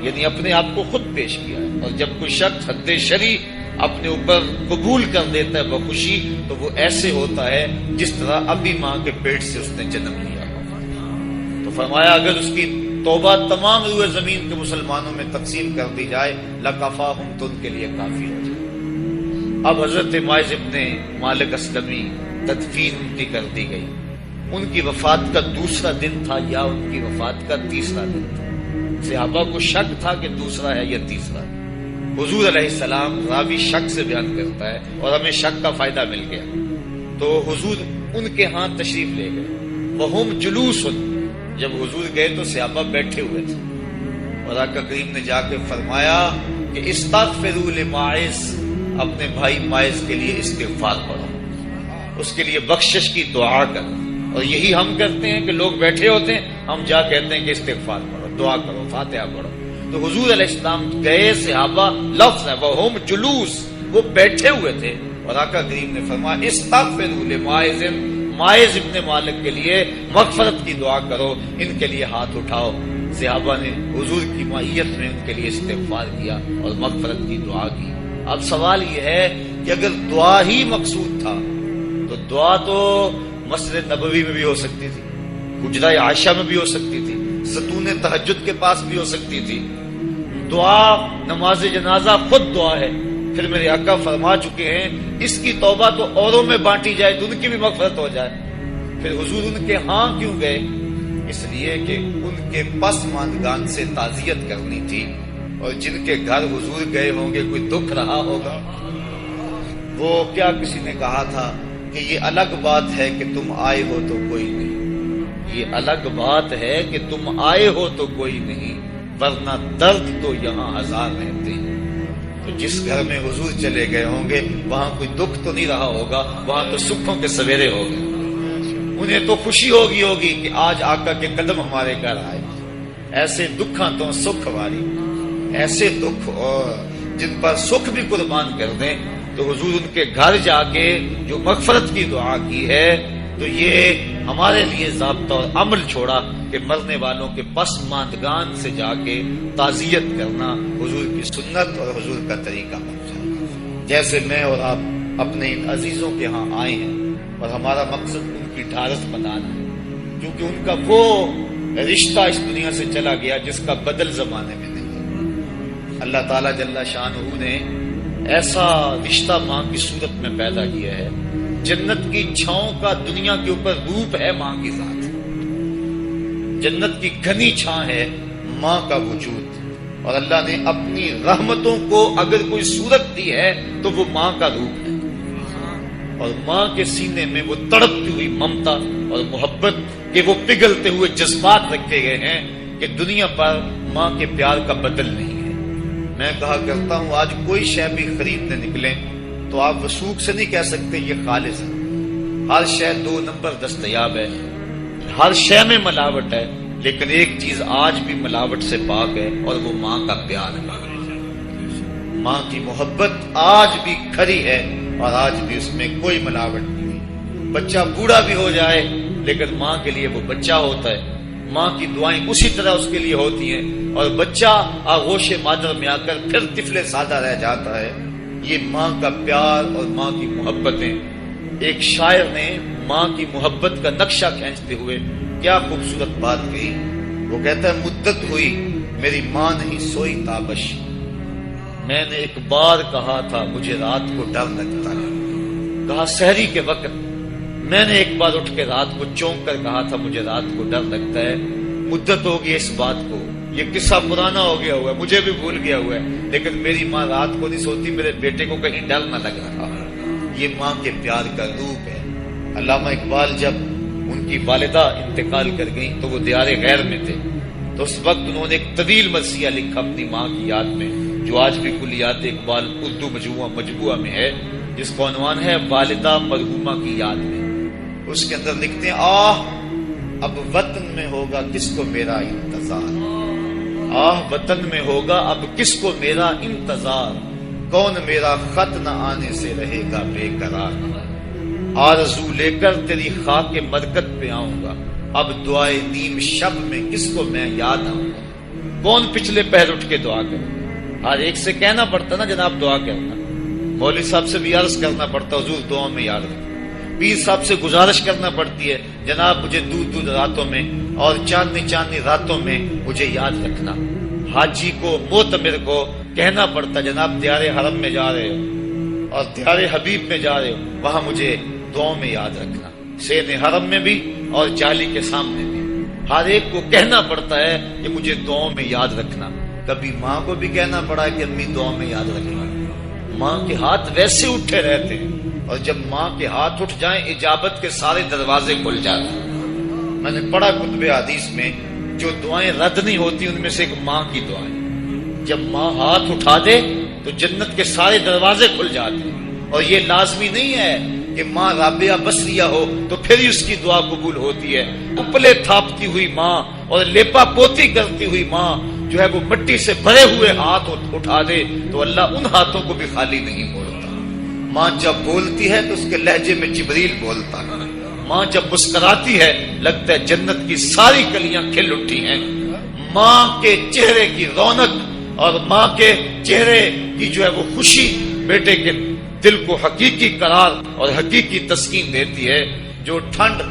یعنی اپنے آپ کو خود پیش کیا ہے، اور جب کوئی شخص حد شرعی اپنے اوپر قبول کر دیتا ہے بخوشی تو وہ ایسے ہوتا ہے جس طرح ابھی ماں کے پیٹ سے اس نے جنم لیا۔ تو فرمایا اگر اس کی توبہ تمام روئے زمین کے مسلمانوں میں تقسیم کر دی جائے لکفاہم، تو ان کے لیے کافی ہو جائے۔ اب حضرت ماعز ابن مالک اسلمی تدفین ان کی کر دی گئی۔ ان کی وفات کا دوسرا دن تھا یا ان کی وفات کا تیسرا دن تھا؟ صحابہ کو شک تھا کہ دوسرا ہے یا تیسرا۔ حضور علیہ السلام راوی شک سے بیان کرتا ہے اور ہمیں شک کا فائدہ مل گیا۔ تو حضور ان کے ہاں تشریف لے گئے، وہم جلوس، جب حضور گئے تو صحابہ بیٹھے ہوئے تھے، اور آقا کریم نے جا کے فرمایا کہ استغفروا لماعز، اپنے بھائی ماعز کے لیے استغفار پڑھو، اس کے لیے بخشش کی دعا کرو۔ اور یہی ہم کرتے ہیں کہ لوگ بیٹھے ہوتے ہیں، ہم جا کہتے ہیں کہ استغفار پڑھو، دعا کرو، فاتحہ پڑھو۔ تو حضور علیہ السلام گئے، صحابہ لفظ ہے وہم جلوس، وہ بیٹھے ہوئے تھے، اور آقا کریم نے فرمایا استغفروا لماعز، ماعز ابن مالک کے لیے مغفرت کی دعا کرو، ان کے لیے ہاتھ اٹھاؤ۔ صحابہ نے حضور کی معیت میں ان کے لیے استغفار کیا اور مغفرت کی دعا کی۔ اب سوال یہ ہے کہ اگر دعا ہی مقصود تھا تو دعا تو مسجد نبوی میں بھی ہو سکتی تھی، حجرہ عائشہ میں بھی ہو سکتی تھی، ستون تہجد کے پاس بھی ہو سکتی تھی۔ دعا نماز جنازہ خود دعا ہے، پھر میرے آقا فرما چکے ہیں اس کی توبہ تو اوروں میں بانٹی جائے تو ان کی بھی مغفرت ہو جائے۔ پھر حضور ان کے ہاں کیوں گئے؟ اس لیے کہ ان کے پسماندگان سے تعزیت کرنی تھی، اور جن کے گھر حضور گئے ہوں گے کوئی دکھ رہا ہوگا۔ وہ کیا کسی نے کہا تھا کہ یہ الگ بات ہے کہ تم آئے ہو تو کوئی نہیں، یہ الگ بات ہے کہ تم آئے ہو تو کوئی نہیں، ورنہ درد تو یہاں ہزار رہتے ہیں۔ تو جس گھر میں حضور چلے گئے ہوں گے وہاں کوئی دکھ تو نہیں رہا ہوگا، وہاں تو سکھوں کے سویرے ہو گئے، انہیں تو خوشی ہوگی کہ آج آقا کے قدم ہمارے گھر آئے۔ ایسے دکھاں تو سکھ ہماری، ایسے دکھ اور جن پر سکھ بھی قربان کر دیں۔ تو حضور ان کے گھر جا کے جو مغفرت کی دعا کی ہے تو یہ ہمارے لیے ضابطہ اور عمل چھوڑا کہ مرنے والوں کے پسماندگان سے جا کے تعزیت کرنا حضور کی سنت اور حضور کا طریقہ ہے۔ جیسے میں اور آپ اپنے ان عزیزوں کے ہاں آئے ہیں اور ہمارا مقصد ان کی ڈھارس بنانا ہے، کیونکہ ان کا وہ رشتہ اس دنیا سے چلا گیا جس کا بدل زمانے میں نہیں۔ اللہ تعالیٰ جل شانہ نے ایسا رشتہ ماں کی صورت میں پیدا کیا ہے، جنت کی چھاؤں کا دنیا کے اوپر روپ ہے ماں کی ذات، جنت کی گھنی چھاں ہے ماں کا وجود، اور اللہ نے اپنی رحمتوں کو اگر کوئی صورت دی ہے تو وہ ماں کا روپ ہے، اور ماں کے سینے میں وہ تڑپتی ہوئی ممتا اور محبت کے وہ پگھلتے ہوئے جذبات رکھے گئے ہیں کہ دنیا پر ماں کے پیار کا بدل نہیں ہے۔ میں کہا کرتا ہوں آج کوئی شے بھی خریدنے نکلیں تو آپ وثوق سے نہیں کہہ سکتے یہ خالص ہے، ہر شے 2 نمبر دستیاب ہے، ہر شے میں ملاوٹ ہے، لیکن ایک چیز آج بھی ملاوٹ سے پاک ہے اور وہ ماں کا پیار ہے۔ ماں کی محبت آج بھی کھری ہے اور آج بھی اس میں کوئی ملاوٹ نہیں ہے۔ بچہ بوڑھا بھی ہو جائے لیکن ماں کے لیے وہ بچہ ہوتا ہے، ماں کی دعائیں اسی طرح اس کے لیے ہوتی ہیں، اور بچہ آغوش مادر میں آ کر پھر طفل سادہ رہ جاتا ہے۔ یہ ماں کا پیار اور ماں کی محبتیں۔ ایک شاعر نے ماں کی محبت کا نقشہ کھینچتے ہوئے کیا خوبصورت بات کہی، وہ کہتا ہے مدت ہوئی میری ماں نہیں سوئی تابش، میں نے ایک بار کہا تھا مجھے رات کو ڈر لگتا ہے، کہا سحری کے وقت میں نے ایک بار اٹھ کے رات کو چونک کر کہا تھا مجھے رات کو ڈر لگتا ہے۔ مدت ہو گئی اس بات کو، یہ قصہ پرانا ہو گیا ہوا ہے، مجھے بھی بھول گیا ہوا ہے، لیکن میری ماں رات کو نہیں سوتی، میرے بیٹے کو کہیں ڈر نہ لگ رہا۔ یہ ماں کے پیار کا روپ ہے۔ علامہ اقبال جب ان کی والدہ انتقال کر گئی تو وہ دیار غیر میں تھے، تو اس وقت انہوں نے ایک طویل مرثیہ لکھا اپنی ماں کی یاد میں، جو آج بھی کلیات اقبال اردو مجموعہ میں ہے، جس کا عنوان ہے والدہ مرحومہ کی یاد میں۔ اس کے اندر لکھتے ہیں آہ اب وطن میں ہوگا کس کو میرا انتظار، آہ وطن میں ہوگا اب کس کو میرا انتظار، کون میرا خط نہ آنے سے رہے گا بے قرار، آرزو لے کر تیری خاک مرکت پہ آؤں گا، اب دعائے نیم شب میں کس کو میں یاد آؤں گا، کون پچھلے پہر اٹھ کے دعا کرے۔ ہر ایک سے کہنا پڑتا نا جناب دعا کرنا، مولوی صاحب سے بھی عرض کرنا پڑتا حضور دعا میں یاد رکھنا، پیر صاحب سے گزارش کرنا پڑتی ہے جناب مجھے دودھ راتوں میں اور چاندنی راتوں میں مجھے یاد رکھنا، حاجی کو معتمر کو کہنا پڑتا جناب دیار حرم میں جا رہے ہو اور دیار حبیب میں جا رہے ہو وہاں مجھے دعاؤں میں یاد رکھنا، سین حرم میں بھی اور جالی کے سامنے بھی ہر ایک کو کہنا پڑتا ہے کہ مجھے دعاؤں میں یاد رکھنا۔ کبھی ماں کو بھی کہنا پڑا کہ امی دعاؤں میں یاد رکھنا۔ ماں کے ہاتھ ویسے اٹھے رہتے ہیں اور جب ماں کے ہاتھ اٹھ جائیں اجابت کے سارے دروازے کھل جاتے ہیں۔ میں نے پڑھا کتب حدیث میں جو دعائیں رد نہیں ہوتی ان میں سے ایک ماں کی دعائیں، جب ماں ہاتھ اٹھا دے تو جنت کے سارے دروازے کھل جاتے ہیں۔ اور یہ لازمی نہیں ہے کہ ماں رابعہ بصریہ ہو تو پھر ہی اس کی دعا قبول ہوتی ہے، اپلے تھاپتی ہوئی ماں اور لیپا پوتی کرتی ہوئی ماں جو ہے وہ مٹی سے بھرے ہوئے ہاتھ اٹھا دے تو اللہ ان ہاتھوں کو بھی خالی نہیں موڑتا۔ ماں جب بولتی ہے تو اس کے لہجے میں جبریل بولتا ہے، ماں جب مسکراتی ہے لگتا ہے جنت کی ساری کلیاں کھل اٹھی ہیں۔ ماں کے چہرے کی رونق اور ماں کے چہرے کی جو ہے وہ خوشی بیٹے کے دل کو حقیقی قرار اور حقیقی تسکین دیتی ہے۔ جو ٹھنڈ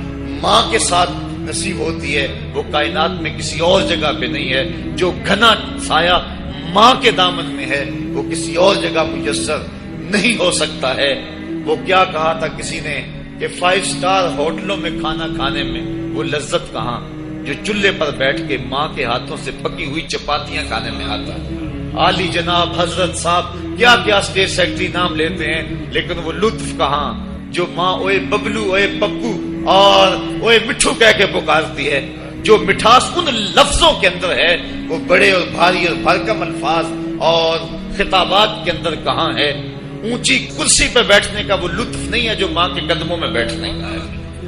ماں کے ساتھ نصیب ہوتی ہے وہ کائنات میں کسی اور جگہ پہ نہیں ہے، جو گھنا سایہ ماں کے دامن میں ہے وہ کسی اور جگہ میسر نہیں ہو سکتا ہے۔ وہ کیا کہا تھا کسی نے کہ 5 اسٹار ہوٹلوں میں کھانا کھانے میں وہ لذت کہاں جو چولہے پر بیٹھ کے ماں کے ہاتھوں سے پکی ہوئی چپاتیاں کھانے میں آتا ہے۔ عالی جناب حضرت صاحب کیا کیا اسٹیٹ سیکرٹری نام لیتے ہیں لیکن وہ لطف کہاں جو ماں اوئے ببلو اوئے پپو اور اوئے مٹھو کہہ کے پکارتی ہے۔ جو مٹھاس ان لفظوں کے اندر ہے وہ بڑے اور بھاری اور بھرکم الفاظ اور خطابات کے اندر کہاں ہے۔ اونچی کرسی پہ بیٹھنے کا وہ لطف نہیں ہے جو ماں کے قدموں میں بیٹھنے کا ہے۔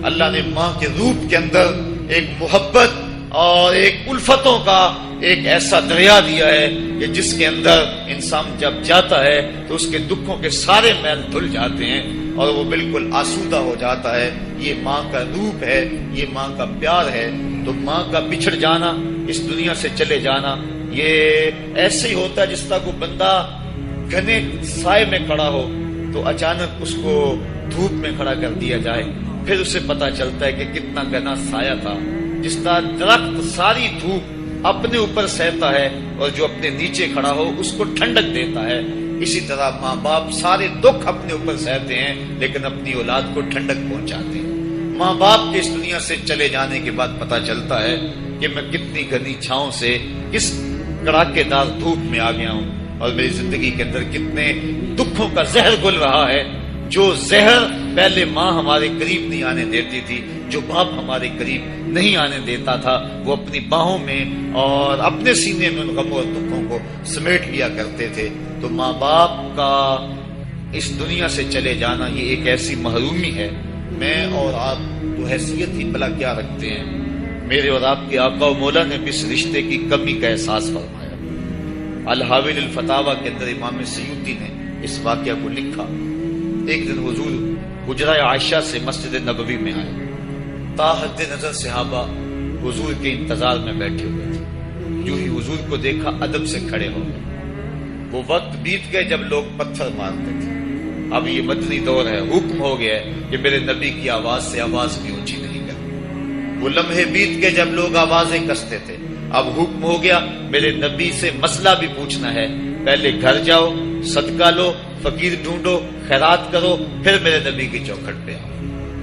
اللہ نے ماں کے روپ کے اندر ایک محبت اور ایک الفتوں کا ایک ایسا دریا دیا ہے کہ جس کے اندر انسان جب جاتا ہے تو اس کے دکھوں کے سارے میل دھل جاتے ہیں اور وہ بالکل آسودہ ہو جاتا ہے۔ یہ ماں کا روپ ہے، یہ ماں کا پیار ہے۔ تو ماں کا بچھڑ جانا، اس دنیا سے چلے جانا، یہ ایسے ہی ہوتا ہے جس طرح کوئی بندہ گھنے سائے میں کھڑا ہو تو اچانک اس کو دھوپ میں کھڑا کر دیا جائے، پھر اسے پتا چلتا ہے کہ کتنا گھنا سایہ تھا۔ جس طرح درخت ساری دھوپ اپنے اوپر سہتا ہے اور جو اپنے نیچے کھڑا ہو اس کو ٹھنڈک دیتا ہے، اسی طرح ماں باپ سارے دکھ اپنے اوپر سہتے ہیں لیکن اپنی اولاد کو ٹھنڈک پہنچاتے ہیں۔ ماں باپ کے اس دنیا سے چلے جانے کے بعد پتا چلتا ہے کہ میں کتنی گھنی چھاؤں سے کس کڑاکے دار دھوپ میں آ گیا ہوں اور میری زندگی کے اندر کتنے دکھوں کا زہر گل رہا ہے۔ جو زہر پہلے ماں ہمارے قریب نہیں آنے دیتی تھی، جو باپ ہمارے قریب نہیں آنے دیتا تھا، وہ اپنی باہوں میں اور اپنے سینے میں ان غموں اور دکھوں کو سمیٹ لیا کرتے تھے۔ تو ماں باپ کا اس دنیا سے چلے جانا یہ ایک ایسی محرومی ہے میں اور آپ تو حیثیت ہی بلا کیا رکھتے ہیں، میرے اور آپ کے آقا و مولا نے بھی اس رشتے کی کمی کا احساس فرمایا۔ الحاویل الفتاوی کے اندر امام سیوطی نے اس واقعہ کو لکھا۔ ایک دن حضور حجرہ عائشہ سے مسجد نبوی میں آئے، تا حد نظر صحابہ حضور کے انتظار میں بیٹھے ہوئے تھے، جو ہی حضور کو دیکھا ادب سے کھڑے ہو گئے۔ وہ وقت بیت گئے جب لوگ پتھر مارتے تھے، اب یہ مدنی دور ہے، حکم ہو گیا ہے کہ میرے نبی کی آواز سے آواز بھی اونچی نہیں کرنی۔ وہ لمحے بیت گئے جب لوگ آوازیں کستے تھے، اب حکم ہو گیا میرے نبی سے مسئلہ بھی پوچھنا ہے، پہلے گھر جاؤ، صدقہ لو، فقیر ڈھونڈو، خیرات کرو، پھر میرے نبی کی چوکھٹ پہ آؤ،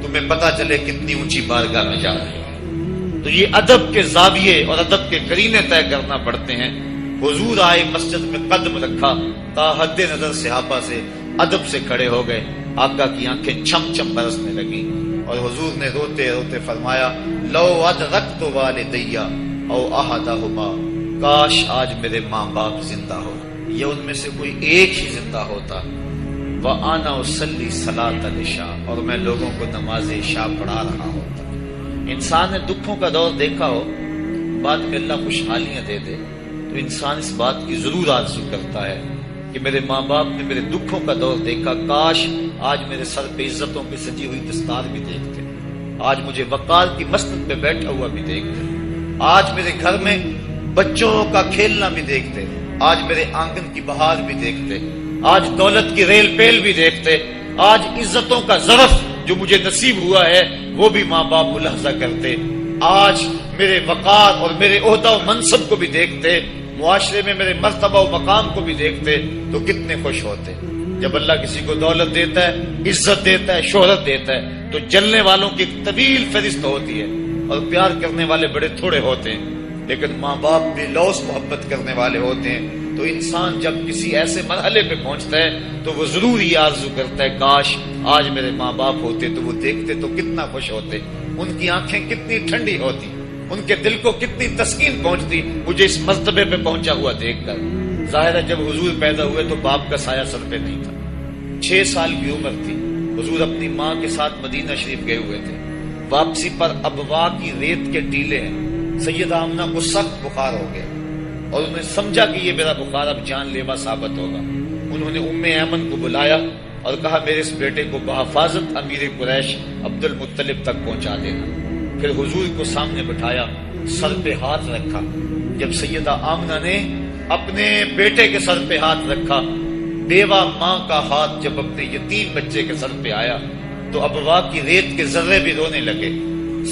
تمہیں پتا چلے کتنی اونچی بارگاہ میں جا رہے ہیں۔ تو یہ ادب کے زاویے اور ادب کے قرینے طے کرنا پڑتے ہیں۔ حضور آئے، مسجد میں قدم رکھا، تا حد نظر صحابہ سے ادب سے کھڑے ہو گئے، آقا کی آنکھیں چھم چھم برسنے لگی، اور حضور نے روتے روتے فرمایا، لو ادرکت والدی او احدہما، کاش آج میرے ماں باپ زندہ ہو یا ان میں سے کوئی ایک ہی زندہ ہوتا، وَأَنَا أُصَلِّي صَلَاةَ الْعِشَاءِ، اور میں لوگوں کو نماز عشاء پڑھا رہا ہوتا۔ انسان نے دکھوں کا دور دیکھا ہو، بعد میں اللہ خوشحالیاں دے دے تو انسان اس بات کی ضرور آرزو کرتا ہے کہ میرے ماں باپ نے میرے دکھوں کا دور دیکھا، کاش آج میرے سر پہ عزتوں کی سجی ہوئی دستار بھی دیکھتے، آج مجھے وقار کی مسند پہ بیٹھا ہوا بھی دیکھتے، آج میرے گھر میں بچوں کا کھیلنا بھی دیکھتے، آج میرے آنگن کی بہار بھی دیکھتے، آج دولت کی ریل پیل بھی دیکھتے، آج عزتوں کا ظرف جو مجھے نصیب ہوا ہے وہ بھی ماں باپ ملاحظہ کرتے، آج میرے وقار اور میرے عہدہ و منصب کو بھی دیکھتے، معاشرے میں میرے مرتبہ و مقام کو بھی دیکھتے، تو کتنے خوش ہوتے۔ جب اللہ کسی کو دولت دیتا ہے، عزت دیتا ہے، شہرت دیتا ہے، تو جلنے والوں کی ایک طویل فہرست ہوتی ہے اور پیار کرنے والے بڑے تھوڑے ہوتے ہیں، لیکن ماں باپ بھی لوث محبت کرنے والے ہوتے ہیں۔ تو انسان جب کسی ایسے مرحلے پہ پہنچتا ہے تو وہ ضرور یہ آرزو کرتا ہے، کاش آج میرے ماں باپ ہوتے تو وہ دیکھتے تو کتنا خوش ہوتے، ان کی آنکھیں کتنی ٹھنڈی ہوتی، ان کے دل کو کتنی تسکین پہنچتی مجھے اس مرتبے پہ پہنچا ہوا دیکھ کر۔ ظاہر ہے جب حضور پیدا ہوئے تو باپ کا سایہ سر پہ نہیں تھا، 6 سال کی عمر تھی، حضور اپنی ماں کے ساتھ مدینہ شریف گئے ہوئے تھے، واپسی پر ابوا کی ریت کے ٹیلے ہیں، سیدہ آمنہ کو سخت بخار ہو گیا اور انہوں نے سمجھا کہ یہ میرا بخار اب جان لیوا ثابت ہوگا۔ انہوں نے ام ایمن کو بلایا اور کہا میرے اس بیٹے کو بحفاظت امیر قریش عبد المطلب تک پہنچا دینا۔ پھر حضور کو سامنے بٹھایا، سر پہ ہاتھ رکھا۔ جب سیدہ آمنہ نے اپنے بیٹے کے سر پہ ہاتھ رکھا، بیوہ ماں کا ہاتھ جب اپنے یتیم بچے کے سر پہ آیا تو ابوا کی ریت کے ذرے بھی رونے لگے۔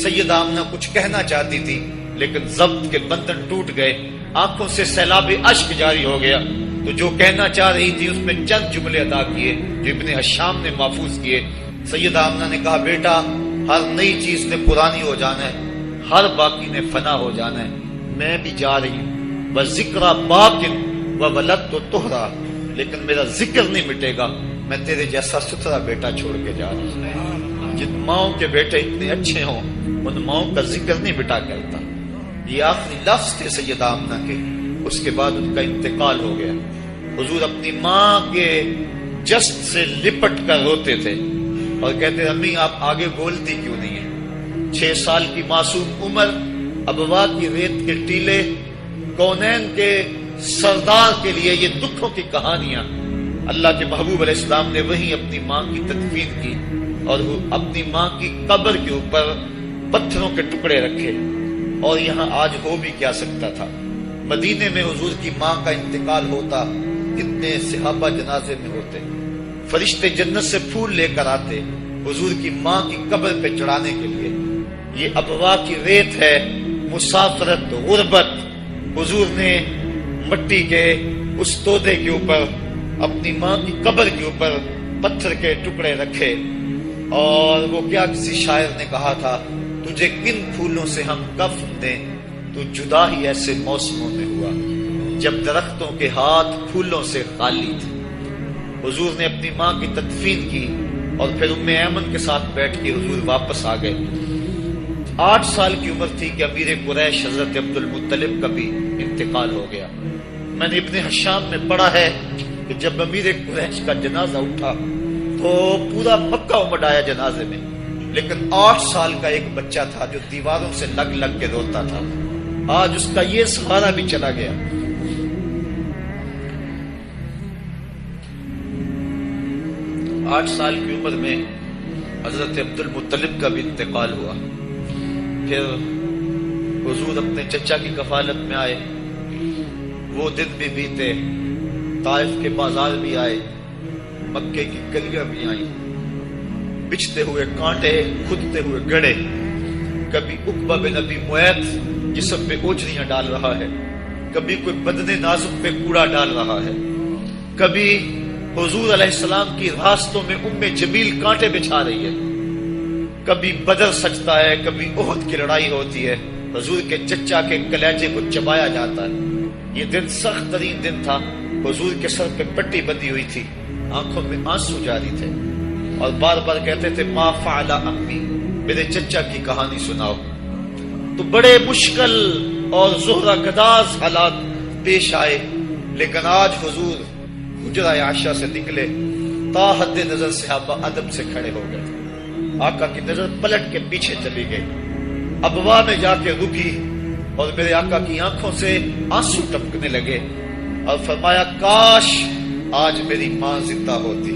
سیدہ آمنہ کچھ کہنا چاہتی تھی لیکن ضبط کے بندھن ٹوٹ گئے، آنکھوں سے سیلاب اشک جاری ہو گیا، تو جو کہنا چاہ رہی تھی اس میں چند جملے ادا کیے جو ابن حشام نے محفوظ کیے۔ سیدہ آمنہ نے کہا، بیٹا ہر نئی چیز نے پرانی ہو جانا ہے، ہر باقی نے فنا ہو جانا ہے، میں بھی جا رہی ہوں، وَذِكْرَ بَاقٍ وَوَلَدْتُ طُهْرًا، لیکن میرا ذکر نہیں مٹے گا، میں تیرے جیسا ستھرا بیٹا چھوڑ کے جا رہی ہوں۔ جن ماؤں کے بیٹے اتنے اچھے ہوں ان ماؤں کا ذکر نہیں مٹا کرتا۔ یہ آخری لفظ تھے سیدہ آمنہ کے، اس کے بعد ان کا انتقال ہو گیا۔ حضور اپنی ماں کے جسد سے لپٹ کر روتے تھے اور کہتے، امی آپ آگے بولتی کیوں نہیں ہیں؟ 6 سال کی معصوم عمر، ابوا کی ریت کے ٹیلے، کونین کے سردار کے لیے یہ دکھوں کی کہانیاں۔ اللہ کے محبوب علیہ السلام نے وہیں اپنی ماں کی تدفین کی اور اپنی ماں کی قبر کے اوپر پتھروں کے ٹکڑے رکھے، اور یہاں آج ہو بھی کیا سکتا تھا۔ مدینے میں حضور کی ماں کا انتقال ہوتا، کتنے صحابہ جنازے میں ہوتے، فرشتے جنت سے پھول لے کر آتے حضور کی ماں کی قبر پہ چڑھانے کے لیے۔ یہ ابوا کی ریت ہے، مسافرت، غربت۔ حضور نے مٹی کے اس تودے کے اوپر اپنی ماں کی قبر کے اوپر پتھر کے ٹکڑے رکھے، اور وہ کیا کسی شاعر نے کہا تھا، تجھے کن پھولوں سے ہم کفن دیں، تو جدا ہی ایسے موسموں میں ہوا جب درختوں کے ہاتھ پھولوں سے خالی تھے۔ حضور نے اپنی ماں کی تدفین کی اور پھر ام ایمن کے ساتھ بیٹھ کے حضور واپس آ گئے۔ 8 سال کی عمر تھی کہ امیر قریش حضرت عبد المطلب کا بھی انتقال ہو گیا۔ میں نے ابن حشام میں پڑھا ہے کہ جب امیر قریش کا جنازہ اٹھا تو پورا مکہ امڈ آیا جنازے میں، لیکن 8 سال کا ایک بچہ تھا جو دیواروں سے لگ لگ کے روتا تھا، آج اس کا یہ سہارا بھی چلا گیا۔ 8 سال کی عمر میں حضرت عبد المطلب کا بھی انتقال ہوا۔ پھر حضور اپنے چچا کی کفالت میں آئے، وہ دن بھی بیتے، طائف کے بازار بھی آئے، مکے کی گلیاں بھی آئیں، بچھتے ہوئے کانٹے، کھدتے ہوئے گڑے، کبھی عقبہ بن ابی معیط جسم پہ اوجریاں ڈال رہا ہے، کبھی کوئی بدن نازک پہ کوڑا ڈال رہا ہے، کبھی حضور علیہ السلام کی راستوں میں جمیل کانٹے بچھا رہی ہے، کبھی بدر سجتا ہے، کبھی احد کی لڑائی ہوتی ہے، حضور کے چچا کے کلیجے کو چبایا جاتا ہے۔ یہ دن سخت ترین دن تھا، حضور کے سر پہ پٹی بندھی ہوئی تھی، آنکھوں میں آنسو جاری تھے، اور بار بار کہتے تھے ما فعل امی، میرے چچا کی کہانی سناؤ۔ تو بڑے مشکل اور زہرہ گداز حالات پیش آئے، لیکن آج حضور حجرہ عائشہ سے نکلے، تا حد نظر صحابہ ادب سے کھڑے ہو گئے، آقا کی نظر پلٹ کے پیچھے چلی گئی، ابوا میں جا کے رکی، اور میرے آقا کی آنکھوں سے آنسو ٹپکنے لگے، اور فرمایا کاش آج میری ماں زندہ ہوتی،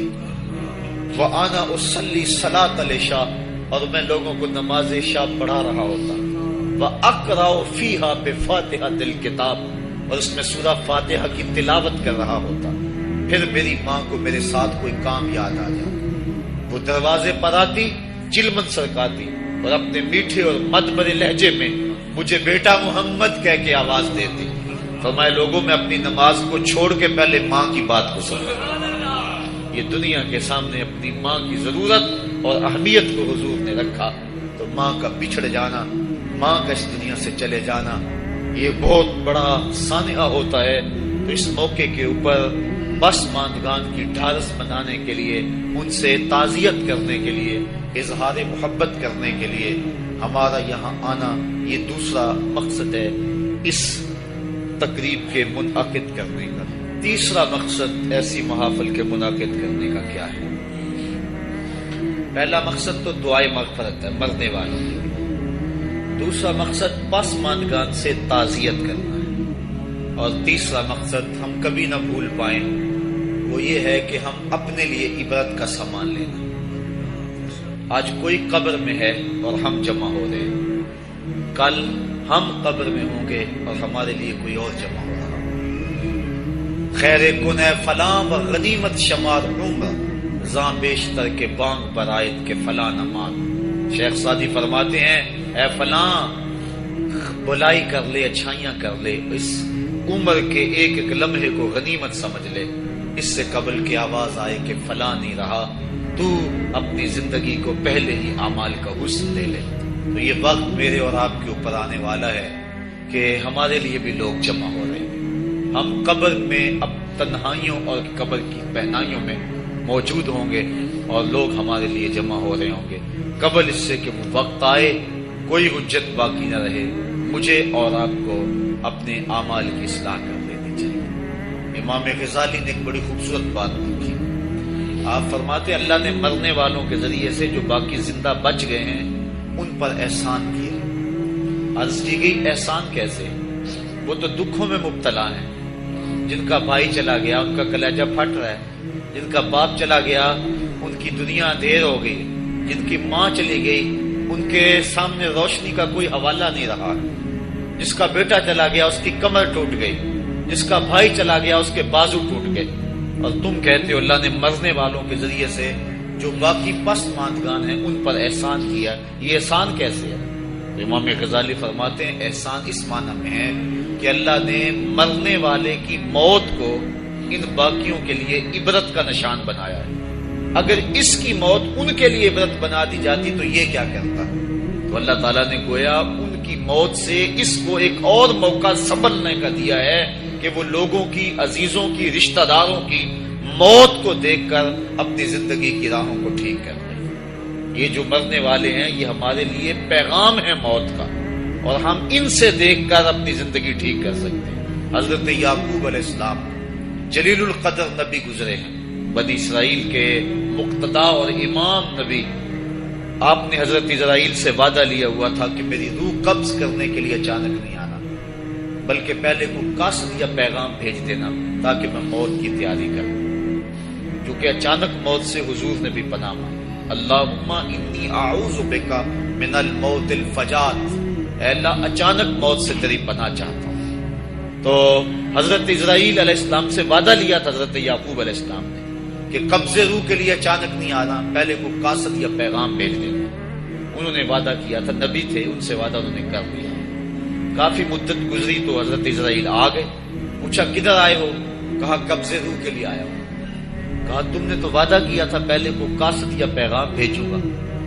وَأَنَا أُصَلِّي صَلَاةَ الْعِشَاءِ، اور میں لوگوں کو نماز عشاء پڑھا رہا ہوتا، وَأَقْرَأُ فِيهَا بِفَاتِحَةِ الْكِتَابِ، اور اس میں سورہ فاتحہ کی تلاوت کر رہا ہوتا، پھر میری ماں کو میرے ساتھ کوئی کام یاد آ جاتا، وہ دروازے پر آتی، چلمن سرکاتی، اور اپنے میٹھے اور مد بھرے لہجے میں مجھے بیٹا محمد کہہ کے آواز دیتی۔ فرمائے لوگوں میں اپنی نماز کو چھوڑ کے پہلے ماں کی بات کو سنو۔ یہ دنیا کے سامنے اپنی ماں کی ضرورت اور اہمیت کو حضور نے رکھا، تو ماں کا بچھڑ جانا، ماں کا اس دنیا سے چلے جانا، یہ بہت بڑا سانحہ ہوتا ہے۔ تو اس موقع کے اوپر بس ماندگان کی ڈھارس بنانے کے لیے، ان سے تعزیت کرنے کے لیے، اظہار محبت کرنے کے لیے ہمارا یہاں آنا یہ دوسرا مقصد ہے اس تقریب کے منعقد کرنے کا۔ تیسرا مقصد ایسی محافل کے منعقد کرنے کا کیا ہے؟ پہلا مقصد تو دعائے مغفرت ہے مرنے والوں کی، دوسرا مقصد پسماندگان سے تعزیت کرنا ہے، اور تیسرا مقصد ہم کبھی نہ بھول پائیں وہ یہ ہے کہ ہم اپنے لیے عبرت کا سامان لینا۔ آج کوئی قبر میں ہے اور ہم جمع ہو رہے ہیں، کل ہم قبر میں ہوں گے اور ہمارے لیے کوئی اور جمع ہو رہا ہے۔ خیر کن ہے فلاں و غنیمت شمار عمر، زاں بیشتر کے بانگ برائت کے فلاں نماز۔ شیخ سعدی فرماتے ہیں اے فلاں بلائی کر لے، اچھائیاں کر لے، اس عمر کے ایک ایک لمحے کو غنیمت سمجھ لے، اس سے قبل کی آواز آئے کہ فلاں نہیں رہا، تو اپنی زندگی کو پہلے ہی اعمال کا حسن دے لے۔ تو یہ وقت میرے اور آپ کے اوپر آنے والا ہے کہ ہمارے لیے بھی لوگ جمع ہو رہے ہیں، ہم قبر میں اب تنہائیوں اور قبر کی پہنائیوں میں موجود ہوں گے، اور لوگ ہمارے لیے جمع ہو رہے ہوں گے، قبل اس سے کہ وہ وقت آئے کوئی حجت باقی نہ رہے، مجھے اور آپ کو اپنے اعمال کی اصلاح کر لینی چاہیے۔ امام غزالی نے ایک بڑی خوبصورت بات لکھی، آپ فرماتے اللہ نے مرنے والوں کے ذریعے سے جو باقی زندہ بچ گئے ہیں ان پر احسان کیا۔ عرض کی گئی احسان کیسے؟ وہ تو دکھوں میں مبتلا ہیں، جن کا بھائی چلا گیا ان کا کلیجہ پھٹ رہا ہے، جن کا باپ چلا گیا ان کی دنیا اندھیر ہو گئی، جن کی ماں چلی گئی ان کے سامنے روشنی کا کوئی حوالہ نہیں رہا، جس کا بیٹا چلا گیا اس کی کمر ٹوٹ گئی، جس کا بھائی چلا گیا اس کے بازو ٹوٹ گئے، اور تم کہتے ہو اللہ نے مرنے والوں کے ذریعے سے جو باقی پس ماندگان ہیں ان پر احسان کیا۔ یہ احسان کیسے ہے؟ امام غزالی فرماتے ہیں احسان اس معنی میں ہے کہ اللہ نے مرنے والے کی موت کو ان باقیوں کے لیے عبرت کا نشان بنایا ہے۔ اگر اس کی موت ان کے لیے عبرت بنا دی جاتی تو یہ کیا کرتا؟ تو اللہ تعالیٰ نے گویا ان کی موت سے اس کو ایک اور موقع سنبھلنے کا دیا ہے کہ وہ لوگوں کی، عزیزوں کی، رشتہ داروں کی موت کو دیکھ کر اپنی زندگی کی راہوں کو ٹھیک کر لیں۔ یہ جو مرنے والے ہیں یہ ہمارے لیے پیغام ہے موت کا، اور ہم ان سے دیکھ کر اپنی زندگی ٹھیک کر سکتے ہیں۔ حضرت یعقوب علیہ السلام جلیل القدر نبی گزرے ہیں، بنی اسرائیل کے مقتدا اور امام نبی، آپ نے حضرت اسرائیل سے وعدہ لیا ہوا تھا کہ میری روح قبض کرنے کے لیے اچانک نہیں آنا، بلکہ پہلے کو قاصد یا پیغام بھیج دینا تاکہ میں موت کی تیاری کروں، کیونکہ اچانک موت سے حضور نے بھی پناہ مانگی۔ اللہم انی اعوذ بک من الموت الفجات، اے اللہ اچانک موت سے تیری پناہ چاہتا ہوں۔ تو حضرت اسرائیل علیہ السلام سے وعدہ لیا تھا حضرت یعقوب علیہ السلام نے کہ قبض روح کے لیے اچانک نہیں آنا، پہلے کو قاصد یا پیغام بھیج دینا۔ انہوں نے وعدہ کیا تھا، نبی تھے، ان سے وعدہ انہوں نے کر لیا۔ کافی مدت گزری تو حضرت اسرائیل آ گئے، پوچھا کدھر آئے ہو؟ کہا قبض روح کے لیے آیا ہوں۔ کہا تم نے تو وعدہ کیا تھا پہلے کو قاصد یا پیغام بھیجوں گا،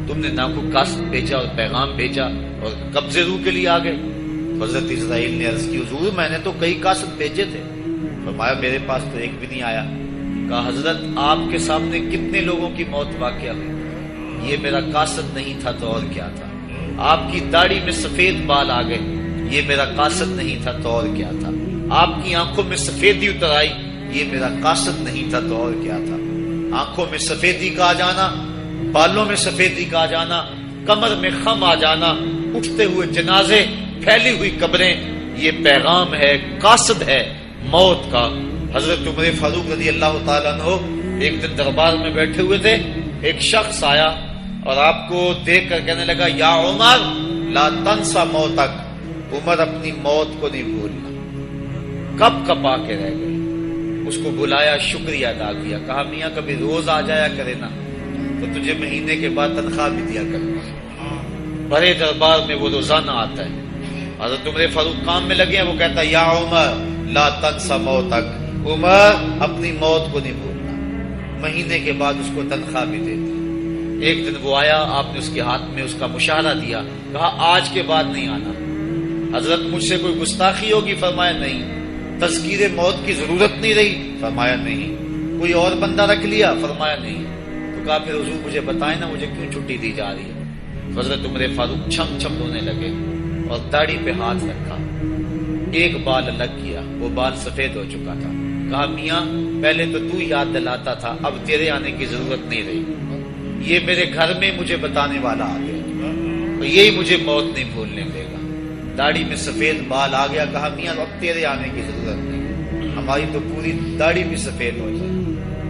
تم نے نہ کو قاصد بھیجا اور پیغام بھیجا اور قبض روح کے لیے آ گئے۔ تو حضرت اسرائیل نے عرض کی حضور میں نے تو کئی قاصد بھیجے تھے، فرمایا میرے پاس تو ایک بھی نہیں آیا۔ کہا حضرت آپ کے سامنے کتنے لوگوں کی موت واقع ہوئی، یہ میرا قاصد نہیں تھا تو اور کیا تھا۔ آپ کی داڑھی میں سفید بال آ گئے، یہ میرا قاصد نہیں تھا تو اور کیا تھا۔ آپ کی آنکھوں میں سفیدی اتر آئی، یہ میرا قاصد نہیں تھا تو اور کیا تھا۔ آنکھوں میں سفیدی کا آ جانا، بالوں میں سفیدی کا آ جانا، کمر میں خم آ جانا، اٹھتے ہوئے جنازے، پھیلی ہوئی قبریں، یہ پیغام ہے، قاصد ہے موت کا۔ حضرت عمر فاروق رضی اللہ تعالیٰ عنہ ایک دن دربار میں بیٹھے ہوئے تھے، ایک شخص آیا اور آپ کو دیکھ کر کہنے لگا یا عمر لا تنسا موتک، عمر اپنی موت کو نہیں بھولنا۔ کب کپا کے رہ گئے، اس کو بلایا، شکریہ ادا کیا، کہا میاں کبھی روز آ جایا کرے نا تو تجھے مہینے کے بعد تنخواہ بھی دیا کروں گا۔ بڑے دربار میں وہ روزانہ آتا ہے۔ حضرت عمر فاروق کام میں لگے ہیں، وہ کہتا ہے یا عمر لا تنسا موتک، عمر اپنی موت کو نہیں بھولنا، مہینے کے بعد اس کو تنخواہ بھی دیتے۔ ایک دن وہ آیا، آپ نے اس کے ہاتھ میں اس کا مشاہرہ دیا، کہا آج کے بعد نہیں آنا۔ حضرت مجھ سے کوئی گستاخی ہوگی؟ فرمایا نہیں۔ تذکیر موت کی ضرورت نہیں رہی؟ فرمایا نہیں۔ کوئی اور بندہ رکھ لیا؟ فرمایا نہیں۔ تو کہا پھر حضور مجھے بتائیں نا مجھے کیوں چھٹی دی جا رہی ہے؟ حضرت عمر فاروق چھم چھم رونے لگے اور داڑھی پہ ہاتھ رکھا، ایک بال الگ کیا، وہ بال سفید ہو چکا تھا۔ کہا میاں پہلے تو یاد دلاتا تھا، اب تیرے آنے کی ضرورت نہیں رہی، یہ میرے گھر میں مجھے بتانے والا آ گیا اور یہی مجھے موت نہیں بھولنے دے گا۔ داڑھی میں سفید بال آ گیا، کہا میاں اب تیرے آنے کی ضرورت نہیں، ہماری تو پوری داڑھی بھی سفید ہو جائے۔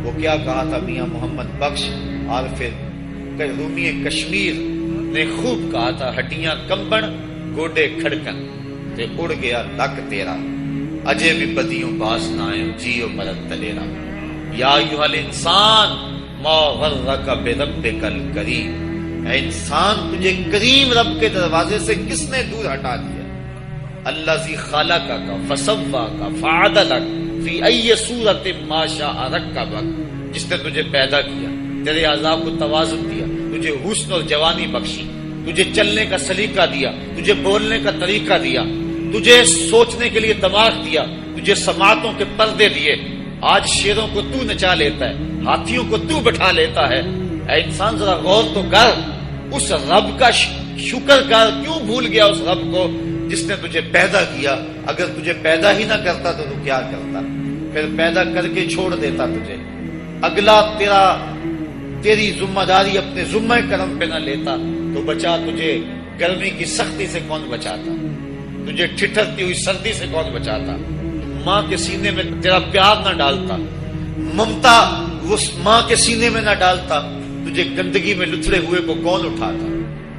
وہ کیا کہا تھا میاں محمد بخش عارف رومی کشمیر نے خوب کہا تھا، ہڈیاں کمبن گوڈے کھڑکن تے اڑ گیا لک تیرا، اجے بھی بدیوں باز نہ آئے جیو مرد تلیرا۔ یا ایھا الانسان ما غرک بربک الکریم، اے انسان تجھے کریم رب کے دروازے سے کس نے دور ہٹا دیا؟ الذی خلقک فسواک فعدلک فی ای صورت ما شاء رکبک، جس نے تجھے پیدا کیا، تیرے اعضاء کو توازن دیا، تجھے حسن اور جوانی بخشی، تجھے چلنے کا سلیقہ دیا، تجھے بولنے کا طریقہ دیا، تجھے سوچنے کے لیے دماغ دیا، تجھے سماعتوں کے پردے دیے۔ آج شیروں کو تو نچا لیتا ہے، ہاتھیوں کو تو بٹھا لیتا ہے۔ اے انسان ذرا غور تو کر، اس رب کا شکر کر، کیوں بھول گیا اس رب کو جس نے تجھے پیدا کیا؟ اگر تجھے پیدا ہی نہ کرتا تو کیا کرتا؟ پھر پیدا کر کے چھوڑ دیتا تجھے، اگلا تیری ذمہ داری اپنے ذمہ کرم پہ نہ لیتا تو بچا تجھے گرمی کی سختی سے کون بچاتا؟ تجھے ٹھٹھرتی ہوئی سردی سے کون بچاتا؟ ماں کے سینے میں تیرا پیار نہ ڈالتا، ممتا اس ماں کے سینے میں نہ ڈالتا، تجھے گندگی میں لتھڑے ہوئے کو کون اٹھاتا؟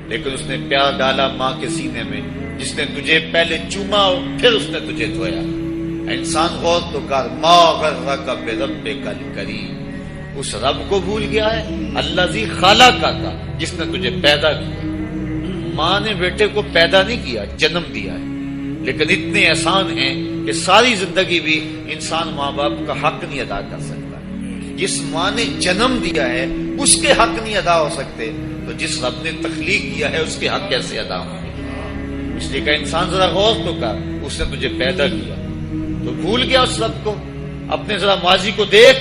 لیکن اس نے پیار ڈالا ماں کے سینے میں، جس نے تجھے پہلے چوما اور پھر اس نے تجھے دھویا۔ انسان غور تو کر، ما غرک بربک الکریم، اس رب کو بھول گیا ہے، الذی خلقک کا، جس نے تجھے پیدا کیا۔ ماں نے بیٹے کو پیدا نہیں کیا، جنم دیا ہے، لیکن اتنے احسان ہیں کہ ساری زندگی بھی انسان ماں باپ کا حق نہیں ادا کر سکتا۔ جس ماں نے جنم دیا ہے اس کے حق نہیں ادا ہو سکتے، تو جس رب نے تخلیق کیا ہے اس کے حق کیسے ادا ہوں گے؟ اس لیے کہ انسان ذرا غور تو کر، اس نے تجھے پیدا کیا تو بھول گیا اس رب کو۔ اپنے ذرا ماضی کو دیکھ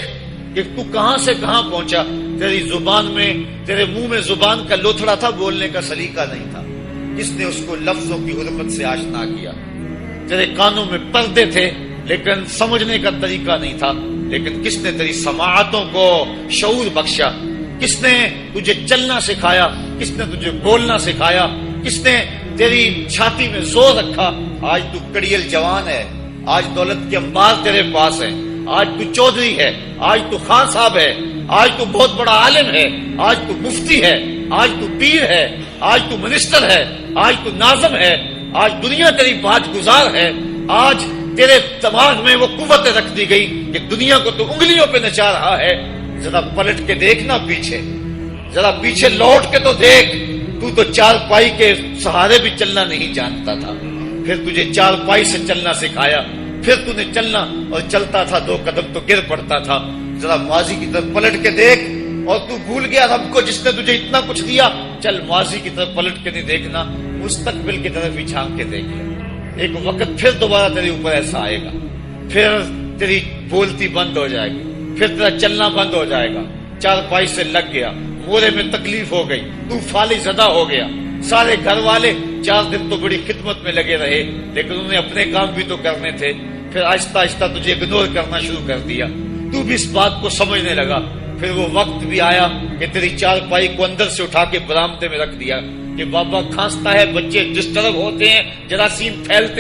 کہ تو کہاں سے کہاں پہنچا۔ تیری زبان میں، تیرے منہ میں زبان کا لوتھڑا تھا، بولنے کا سلیقہ نہیں تھا، جس نے اس کو لفظوں کی حرمت سے آشنا کیا۔ تیرے کانوں میں پردے تھے لیکن سمجھنے کا طریقہ نہیں تھا، لیکن کس نے تیری سماعتوں کو شعور بخشا؟ کس نے تجھے چلنا سکھایا؟ کس نے تجھے بولنا سکھایا؟ کس نے تیری چھاتی میں زور رکھا؟ آج تو کڑیل جوان ہے، آج دولت کے انبار تیرے پاس ہے، آج تو چودھری ہے، آج تو خان صاحب ہے، آج تو بہت بڑا عالم ہے، آج تو مفتی ہے، آج تو پیر ہے، آج تو منسٹر ہے، آج تو ناظم ہے، آج دنیا تیری باج گزار ہے، آج تیرے دماغ میں وہ قوت رکھ دی گئی کہ دنیا کو تو انگلیوں پہ نچا رہا ہے۔ ذرا پلٹ کے دیکھنا پیچھے، ذرا پیچھے لوٹ کے تو دیکھ، تو چار پائی کے سہارے بھی چلنا نہیں جانتا تھا، پھر تجھے چار پائی سے چلنا سکھایا، پھر تو نے چلنا، اور چلتا تھا 2 قدم تو گر پڑتا تھا۔ ذرا ماضی کی طرف پلٹ کے دیکھ، اور تو بھول گیا رب کو جس نے تجھے اتنا کچھ دیا۔ چل ماضی کی طرف پلٹ کے نہیں دیکھنا، مستقبل کی طرف ہی جھانک کے دیکھ لے۔ ایک وقت پھر دوبارہ تیرے اوپر ایسا آئے گا، پھر تیری بولتی بند ہو جائے گی، پھر تیرا چلنا بند ہو جائے گا۔ چار پائی سے لگ گیا، مورے میں تکلیف ہو گئی، تو فالی زدہ ہو گیا۔ سارے گھر والے 4 دن تو بڑی خدمت میں لگے رہے، لیکن انہیں اپنے کام بھی تو کرنے تھے۔ پھر آہستہ آہستہ تجھے اگنور کرنا شروع کر دیا، تو بھی اس بات کو سمجھنے لگا۔ پھر وہ وقت بھی آیا کہ تیری 4 پائی کو اندر سے اٹھا کے برآمدے میں رکھ دیا کہ بابا کھانستا ہے، بچے ڈسٹرب ہوتے ہیں، جراثیم پھیلتے ہیں۔